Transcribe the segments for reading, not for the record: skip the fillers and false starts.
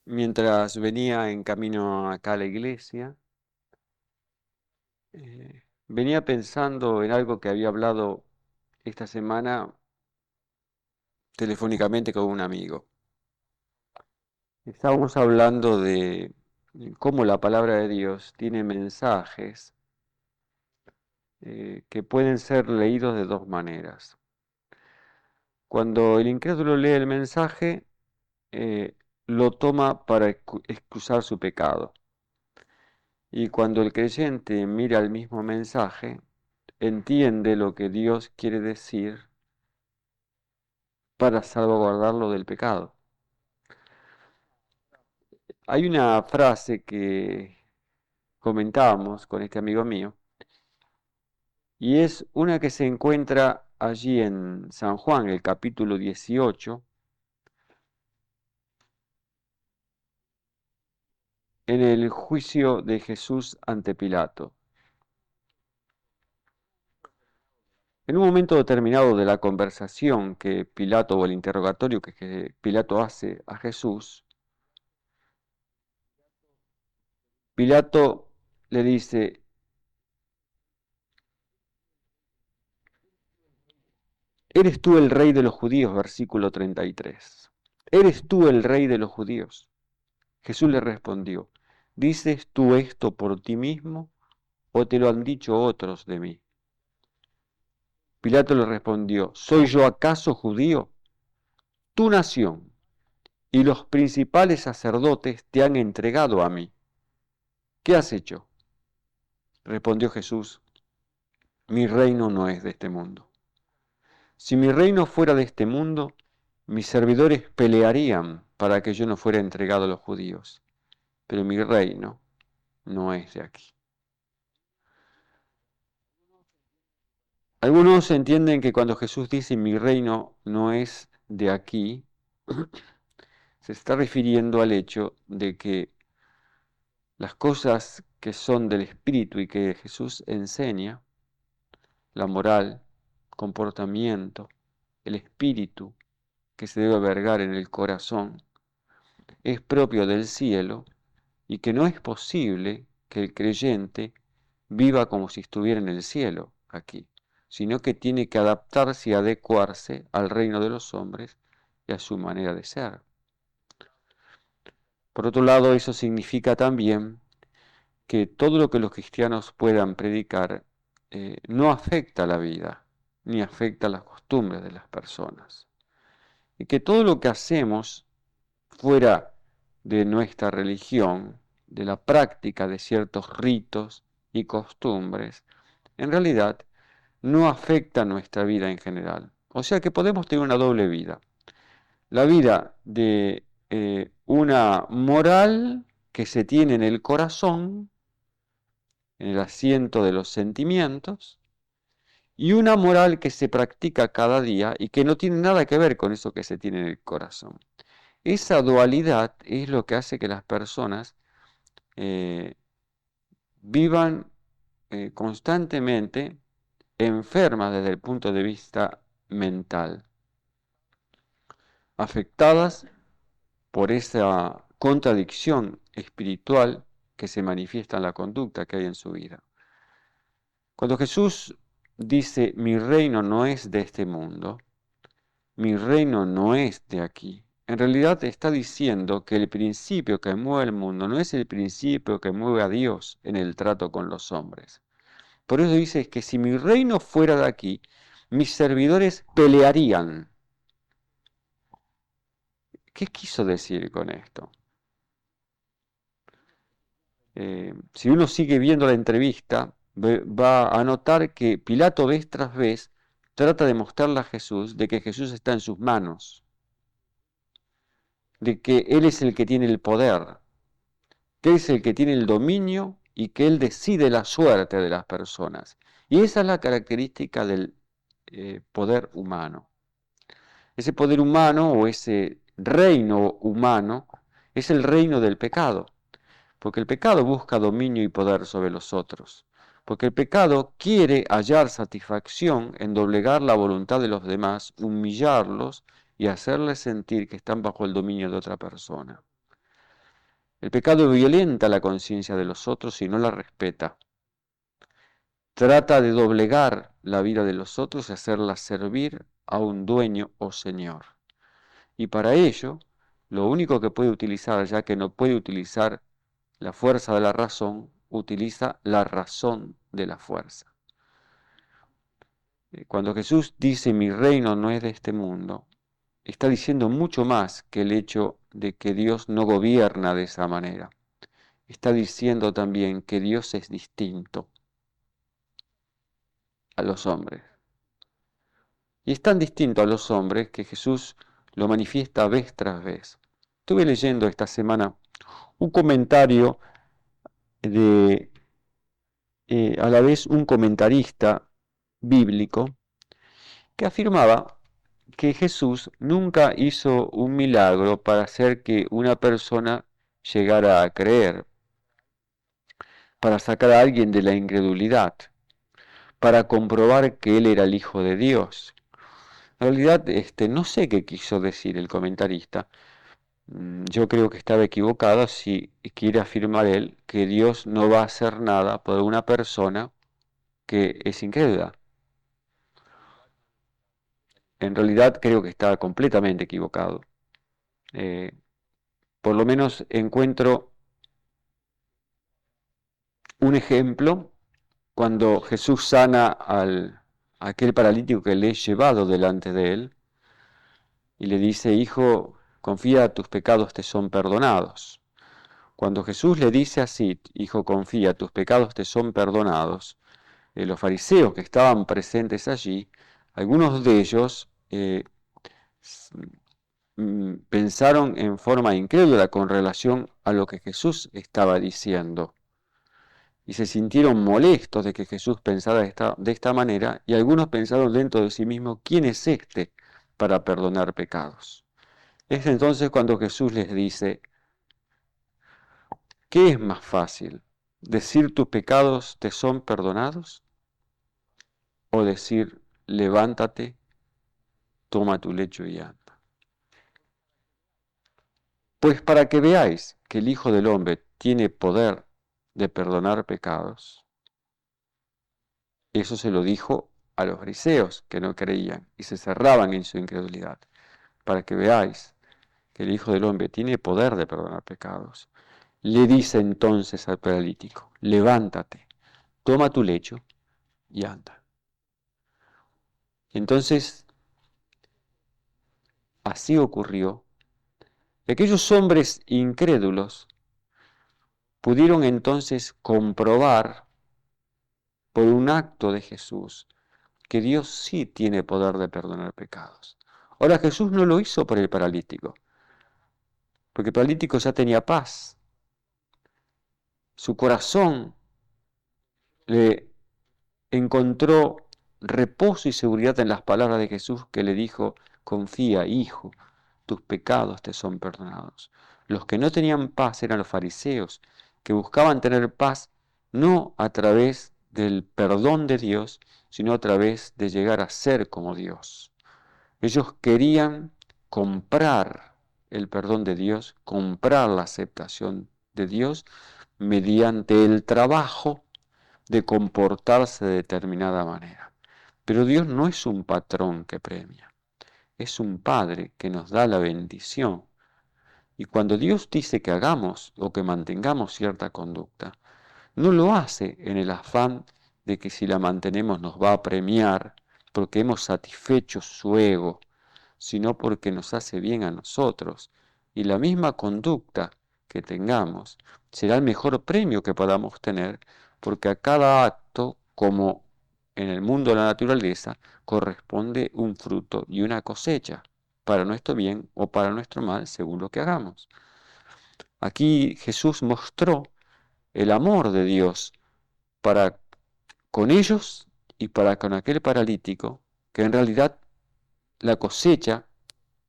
Mientras venía en camino acá a la iglesia, venía pensando en algo que había hablado esta semana telefónicamente con un amigo. Estábamos hablando de cómo la palabra de Dios tiene mensajes que pueden ser leídos de dos maneras. Cuando el incrédulo lee el mensaje, eh, lo toma para excusar su pecado. Y cuando el creyente mira el mismo mensaje, entiende lo que Dios quiere decir para salvaguardarlo del pecado. Hay una frase que comentábamos con este amigo mío, y es una que se encuentra allí en San Juan, el capítulo 18, en el juicio de Jesús ante Pilato. En un momento determinado de la conversación que Pilato, o el interrogatorio que Pilato hace a Jesús, Pilato le dice: ¿eres tú el rey de los judíos? Versículo 33. ¿Eres tú el rey de los judíos? Jesús le respondió: ¿dices tú esto por ti mismo o te lo han dicho otros de mí? Pilato le respondió: ¿soy yo acaso judío? Tu nación y los principales sacerdotes te han entregado a mí. ¿Qué has hecho? Respondió Jesús: mi reino no es de este mundo. Si mi reino fuera de este mundo, mis servidores pelearían para que yo no fuera entregado a los judíos, pero mi reino no es de aquí. Algunos entienden que cuando Jesús dice mi reino no es de aquí, se está refiriendo al hecho de que las cosas que son del Espíritu y que Jesús enseña, la moral, comportamiento, el Espíritu que se debe albergar en el corazón, es propio del cielo y que no es posible que el creyente viva como si estuviera en el cielo aquí, sino que tiene que adaptarse y adecuarse al reino de los hombres y a su manera de ser. Por otro lado, eso significa también que todo lo que los cristianos puedan predicar no afecta a la vida, ni afecta a las costumbres de las personas. Y que todo lo que hacemos fuera de nuestra religión, de la práctica de ciertos ritos y costumbres, en realidad no afecta nuestra vida en general. O sea que podemos tener una doble vida. La vida de una moral que se tiene en el corazón, en el asiento de los sentimientos, y una moral que se practica cada día y que no tiene nada que ver con eso que se tiene en el corazón. Esa dualidad es lo que hace que las personas eh, vivan constantemente enfermas desde el punto de vista mental, afectadas por esa contradicción espiritual que se manifiesta en la conducta que hay en su vida. Cuando Jesús dice, mi reino no es de este mundo, mi reino no es de aquí, en realidad está diciendo que el principio que mueve el mundo no es el principio que mueve a Dios en el trato con los hombres. Por eso dice que si mi reino fuera de aquí, mis servidores pelearían. ¿Qué quiso decir con esto? Si uno sigue viendo la entrevista, va a notar que Pilato vez tras vez trata de mostrarle a Jesús de que Jesús está en sus manos, de que Él es el que tiene el poder, que Él es el que tiene el dominio y que Él decide la suerte de las personas. Y esa es la característica del poder humano. Ese poder humano o ese reino humano es el reino del pecado. Porque el pecado busca dominio y poder sobre los otros. Porque el pecado quiere hallar satisfacción en doblegar la voluntad de los demás, humillarlos y hacerles sentir que están bajo el dominio de otra persona. El pecado violenta la conciencia de los otros y no la respeta. Trata de doblegar la vida de los otros y hacerla servir a un dueño o señor. Y para ello, lo único que puede utilizar, ya que no puede utilizar la fuerza de la razón, utiliza la razón de la fuerza. Cuando Jesús dice mi reino no es de este mundo, está diciendo mucho más que el hecho de que Dios no gobierna de esa manera. Está diciendo también que Dios es distinto a los hombres. Y es tan distinto a los hombres que Jesús lo manifiesta vez tras vez. Estuve leyendo esta semana un comentario de, a la vez un comentarista bíblico, que afirmaba que Jesús nunca hizo un milagro para hacer que una persona llegara a creer, para sacar a alguien de la incredulidad, para comprobar que él era el Hijo de Dios. En realidad, no sé qué quiso decir el comentarista. Yo creo que estaba equivocado si quiere afirmar él que Dios no va a hacer nada por una persona que es incrédula. En realidad creo que está completamente equivocado. Eh, por lo menos encuentro un ejemplo cuando Jesús sana a aquel paralítico que le es llevado delante de él y le dice, hijo, confía, tus pecados te son perdonados. Cuando Jesús le dice así, hijo, confía, tus pecados te son perdonados, los fariseos que estaban presentes allí, algunos de ellos pensaron en forma incrédula con relación a lo que Jesús estaba diciendo. Y se sintieron molestos de que Jesús pensara de esta manera, y algunos pensaron dentro de sí mismos, ¿quién es este para perdonar pecados? Es entonces cuando Jesús les dice, ¿qué es más fácil? ¿Decir tus pecados te son perdonados? ¿O decir, levántate, toma tu lecho y anda? Pues para que veáis que el Hijo del Hombre tiene poder de perdonar pecados, eso se lo dijo a los fariseos que no creían y se cerraban en su incredulidad. Para que veáis que el Hijo del Hombre tiene poder de perdonar pecados. Le dice entonces al paralítico, levántate, toma tu lecho y anda. Entonces, así ocurrió. Aquellos hombres incrédulos pudieron entonces comprobar por un acto de Jesús que Dios sí tiene poder de perdonar pecados. Ahora Jesús no lo hizo por el paralítico, porque el paralítico ya tenía paz. Su corazón le encontró reposo y seguridad en las palabras de Jesús que le dijo, confía, hijo, tus pecados te son perdonados. Los que no tenían paz eran los fariseos, que buscaban tener paz no a través del perdón de Dios, sino a través de llegar a ser como Dios. Ellos querían comprar el perdón de Dios, comprar la aceptación de Dios mediante el trabajo de comportarse de determinada manera. Pero Dios no es un patrón que premia, es un Padre que nos da la bendición. Y cuando Dios dice que hagamos o que mantengamos cierta conducta, no lo hace en el afán de que si la mantenemos nos va a premiar porque hemos satisfecho su ego, sino porque nos hace bien a nosotros. Y la misma conducta que tengamos será el mejor premio que podamos tener, porque a cada acto, como en el mundo de la naturaleza, corresponde un fruto y una cosecha, para nuestro bien o para nuestro mal, según lo que hagamos. Aquí Jesús mostró el amor de Dios para con ellos y para con aquel paralítico, que en realidad la cosecha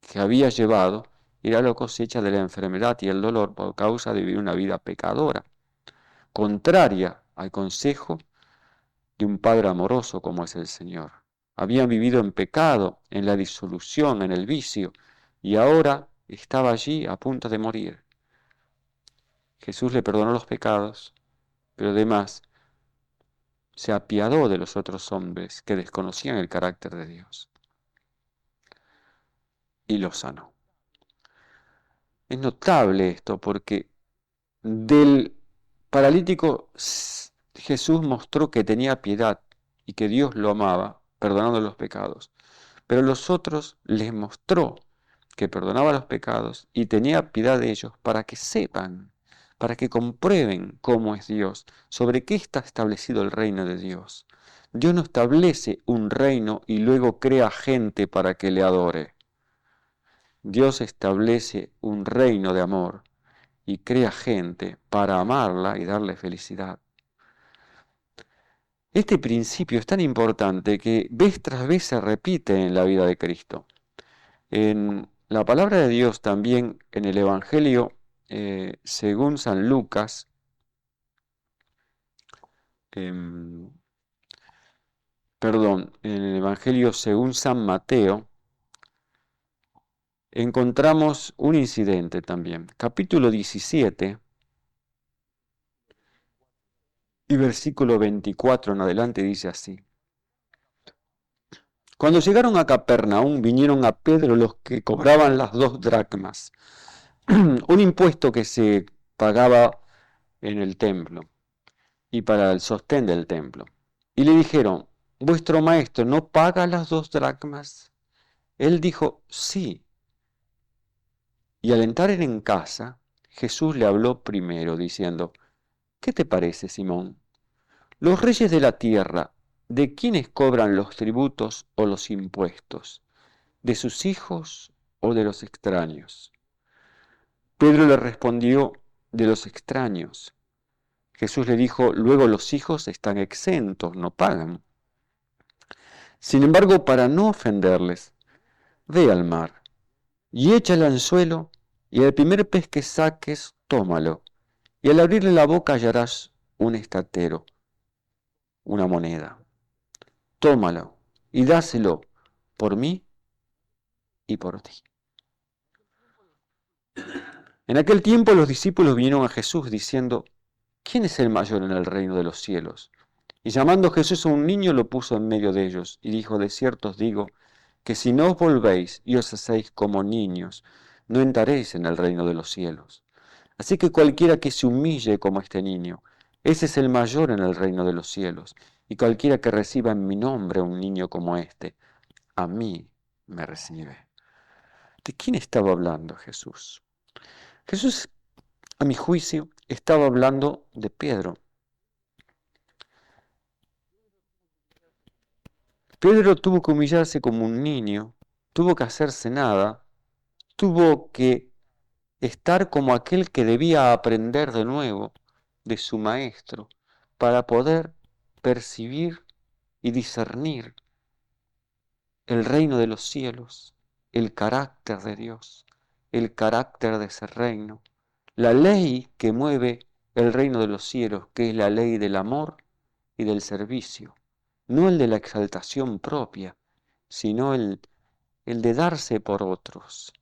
que había llevado era la cosecha de la enfermedad y el dolor por causa de vivir una vida pecadora, contraria al consejo de un Padre amoroso como es el Señor. Habían vivido en pecado, en la disolución, en el vicio, y ahora estaba allí a punto de morir. Jesús le perdonó los pecados, pero además se apiadó de los otros hombres que desconocían el carácter de Dios y los sanó. Es notable esto porque del paralítico Jesús mostró que tenía piedad y que Dios lo amaba, perdonando los pecados. Pero a los otros les mostró que perdonaba los pecados y tenía piedad de ellos para que sepan, para que comprueben cómo es Dios, sobre qué está establecido el reino de Dios. Dios no establece un reino y luego crea gente para que le adore. Dios establece un reino de amor y crea gente para amarla y darle felicidad. Este principio es tan importante que vez tras vez se repite en la vida de Cristo. En la palabra de Dios también, en el Evangelio según San Lucas, en el Evangelio según San Mateo, encontramos un incidente también. Capítulo 17 y versículo 24 en adelante dice así. Cuando llegaron a Capernaum, vinieron a Pedro los que cobraban las 2 dracmas, un impuesto que se pagaba en el templo y para el sostén del templo. Y le dijeron, ¿vuestro maestro no paga las 2 dracmas? Él dijo, sí. Y al entrar en casa, Jesús le habló primero, diciendo, ¿qué te parece, Simón? Los reyes de la tierra, ¿de quiénes cobran los tributos o los impuestos? ¿De sus hijos o de los extraños? Pedro le respondió, de los extraños. Jesús le dijo, luego los hijos están exentos, no pagan. Sin embargo, para no ofenderles, ve al mar y echa el anzuelo, y el primer pez que saques, tómalo, y al abrirle la boca hallarás un estatero, una moneda. Tómalo y dáselo por mí y por ti. En aquel tiempo los discípulos vinieron a Jesús diciendo, ¿quién es el mayor en el reino de los cielos? Y llamando Jesús a un niño lo puso en medio de ellos y dijo, de cierto os digo, que si no os volvéis y os hacéis como niños, no entraréis en el reino de los cielos. Así que cualquiera que se humille como este niño, ese es el mayor en el reino de los cielos. Y cualquiera que reciba en mi nombre a un niño como este, a mí me recibe. ¿De quién estaba hablando Jesús? Jesús, a mi juicio, estaba hablando de Pedro. Pedro tuvo que humillarse como un niño, tuvo que hacerse nada, tuvo que estar como aquel que debía aprender de nuevo de su maestro para poder percibir y discernir el reino de los cielos, el carácter de Dios, el carácter de ese reino, la ley que mueve el reino de los cielos, que es la ley del amor y del servicio, no el de la exaltación propia, sino el de darse por otros.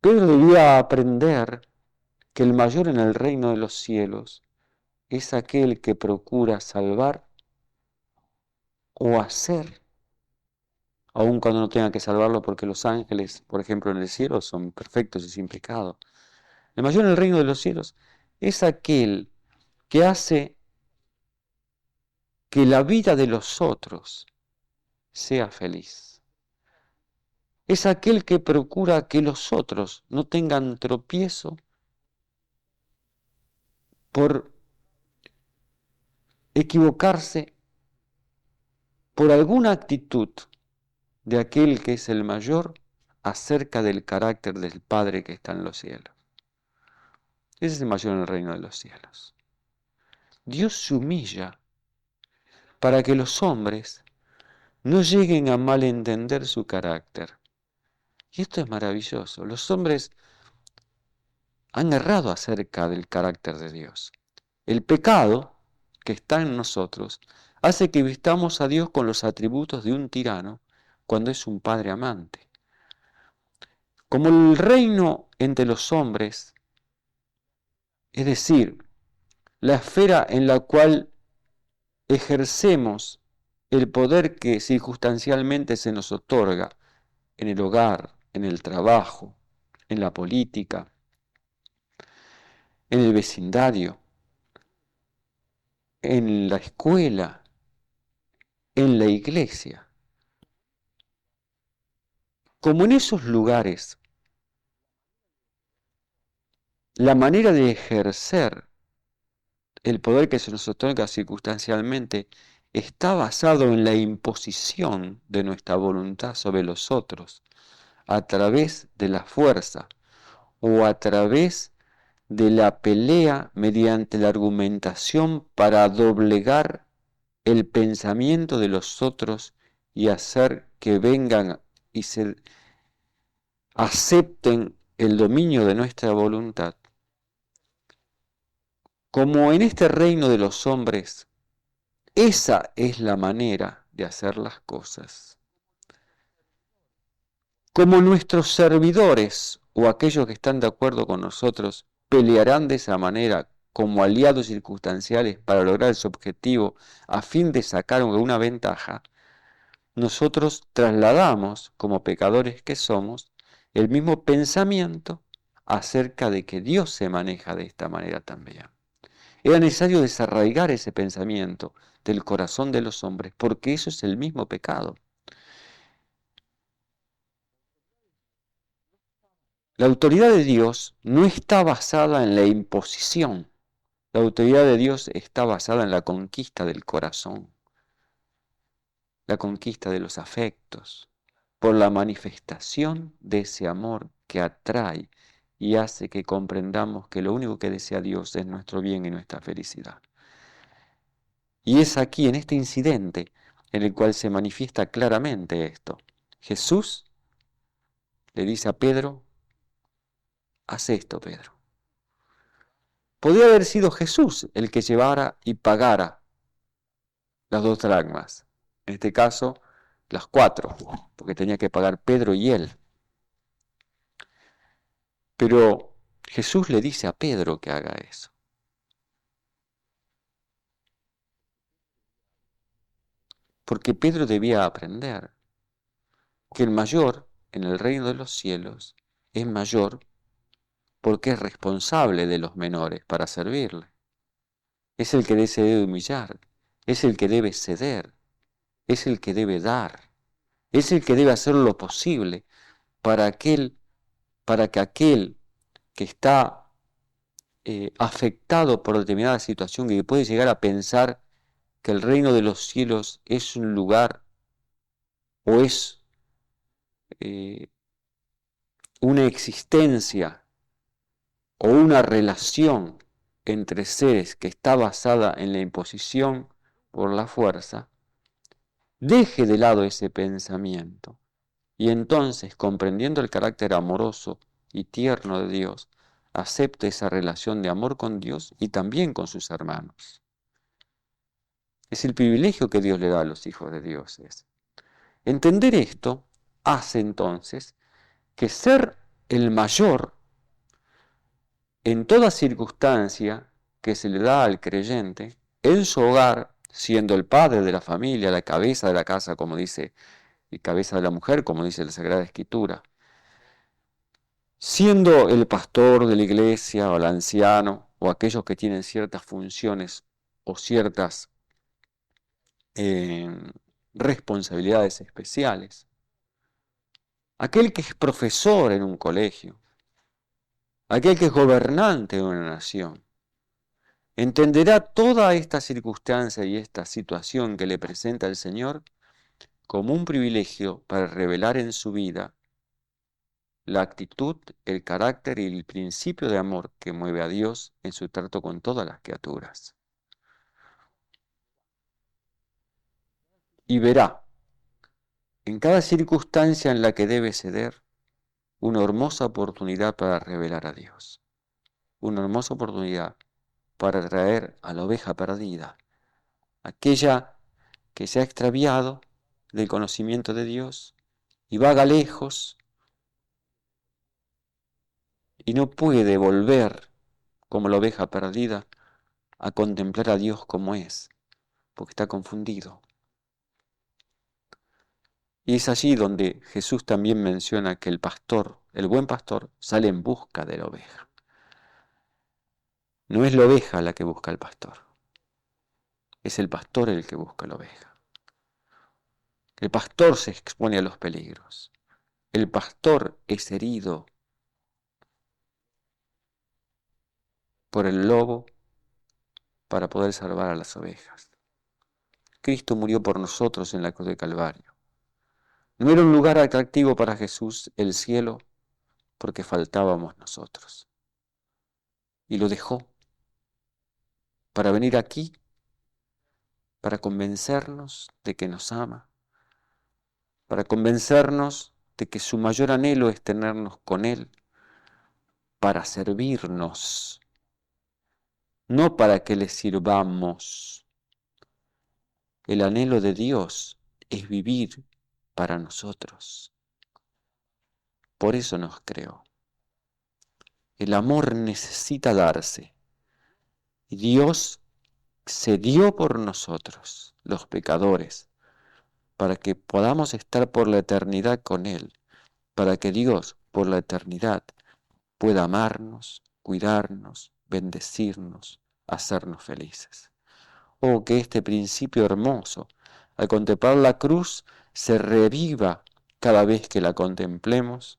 Pedro debía aprender que el mayor en el reino de los cielos es aquel que procura salvar o hacer, aun cuando no tenga que salvarlo, porque los ángeles, por ejemplo, en el cielo son perfectos y sin pecado. El mayor en el reino de los cielos es aquel que hace que la vida de los otros sea feliz. Es aquel que procura que los otros no tengan tropiezo por equivocarse por alguna actitud de aquel que es el mayor acerca del carácter del Padre que está en los cielos. Ese es el mayor en el reino de los cielos. Dios se humilla para que los hombres no lleguen a malentender su carácter. Y esto es maravilloso. Los hombres han errado acerca del carácter de Dios. El pecado que está en nosotros hace que vistamos a Dios con los atributos de un tirano cuando es un padre amante. Como el reino entre los hombres Es decir, la esfera en la cual ejercemos el poder que circunstancialmente se nos otorga en el hogar, en el trabajo, en la política, en el vecindario, en la escuela, en la iglesia. Como en esos lugares, la manera de ejercer el poder que se nos otorga circunstancialmente está basado en la imposición de nuestra voluntad sobre los otros, a través de la fuerza o a través de la pelea mediante la argumentación para doblegar el pensamiento de los otros y hacer que vengan y se acepten el dominio de nuestra voluntad. Como en este reino de los hombres, esa es la manera de hacer las cosas. Como nuestros servidores o aquellos que están de acuerdo con nosotros pelearán de esa manera como aliados circunstanciales para lograr su objetivo a fin de sacar una ventaja, nosotros trasladamos, como pecadores que somos, el mismo pensamiento acerca de que Dios se maneja de esta manera también. Era necesario desarraigar ese pensamiento del corazón de los hombres, porque eso es el mismo pecado. La autoridad de Dios no está basada en la imposición. La autoridad de Dios está basada en la conquista del corazón, la conquista de los afectos, por la manifestación de ese amor que atrae y hace que comprendamos que lo único que desea Dios es nuestro bien y nuestra felicidad. Y es aquí, en este incidente, en el cual se manifiesta claramente esto. Jesús le dice a Pedro, haz esto, Pedro. Podría haber sido Jesús el que llevara y pagara las 2 dracmas. En este caso, las 4, porque tenía que pagar Pedro y él. Pero Jesús le dice a Pedro que haga eso. Porque Pedro debía aprender que el mayor en el reino de los cielos es mayor porque es responsable de los menores para servirle. Es el que se debe humillar, es el que debe ceder, es el que debe dar, es el que debe hacer lo posible para que aquel que está afectado por determinada situación, que puede llegar a pensar que el reino de los cielos es un lugar o es una existencia o una relación entre seres que está basada en la imposición por la fuerza, deje de lado ese pensamiento y entonces, comprendiendo el carácter amoroso y tierno de Dios, acepte esa relación de amor con Dios y también con sus hermanos. Es el privilegio que Dios le da a los hijos de Dios. Entender esto hace entonces que ser el mayor en toda circunstancia que se le da al creyente, en su hogar, siendo el padre de la familia, la cabeza de la casa, como dice, y cabeza de la mujer, como dice la Sagrada Escritura, siendo el pastor de la iglesia o el anciano o aquellos que tienen ciertas funciones o ciertas responsabilidades especiales, aquel que es profesor en un colegio, aquel que es gobernante de una nación, entenderá toda esta circunstancia y esta situación que le presenta el Señor como un privilegio para revelar en su vida la actitud, el carácter y el principio de amor que mueve a Dios en su trato con todas las criaturas. Y verá, en cada circunstancia en la que debe ceder, una hermosa oportunidad para revelar a Dios, una hermosa oportunidad para traer a la oveja perdida, aquella que se ha extraviado del conocimiento de Dios y vaga lejos y no puede volver como la oveja perdida, a contemplar a Dios como es, porque está confundido. Y es allí donde Jesús también menciona que el pastor, el buen pastor, sale en busca de la oveja. No es la oveja la que busca al pastor, es el pastor el que busca la oveja. El pastor se expone a los peligros. El pastor es herido por el lobo para poder salvar a las ovejas. Cristo murió por nosotros en la cruz de Calvario. No era un lugar atractivo para Jesús el cielo porque faltábamos nosotros. Y lo dejó para venir aquí, para convencernos de que nos ama, para convencernos de que su mayor anhelo es tenernos con Él, para servirnos, no para que le sirvamos. El anhelo de Dios es vivir para nosotros. Por eso nos creó. El amor necesita darse. Y Dios se dio por nosotros, los pecadores, para que podamos estar por la eternidad con Él, para que Dios por la eternidad pueda amarnos, cuidarnos, bendecirnos, hacernos felices. Oh, que este principio hermoso, al contemplar la cruz, se reviva cada vez que la contemplemos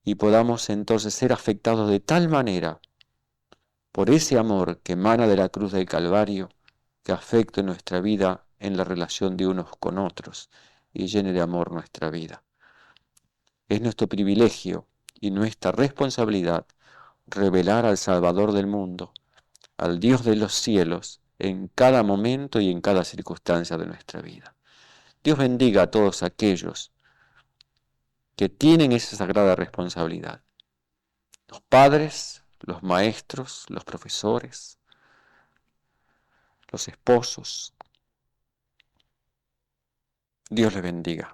y podamos entonces ser afectados de tal manera por ese amor que emana de la cruz del Calvario, que afecte nuestra vida en la relación de unos con otros y llene de amor nuestra vida. Es nuestro privilegio y nuestra responsabilidad revelar al Salvador del mundo, al Dios de los cielos, en cada momento y en cada circunstancia de nuestra vida. Dios bendiga a todos aquellos que tienen esa sagrada responsabilidad. Los padres, los maestros, los profesores, los esposos. Dios les bendiga.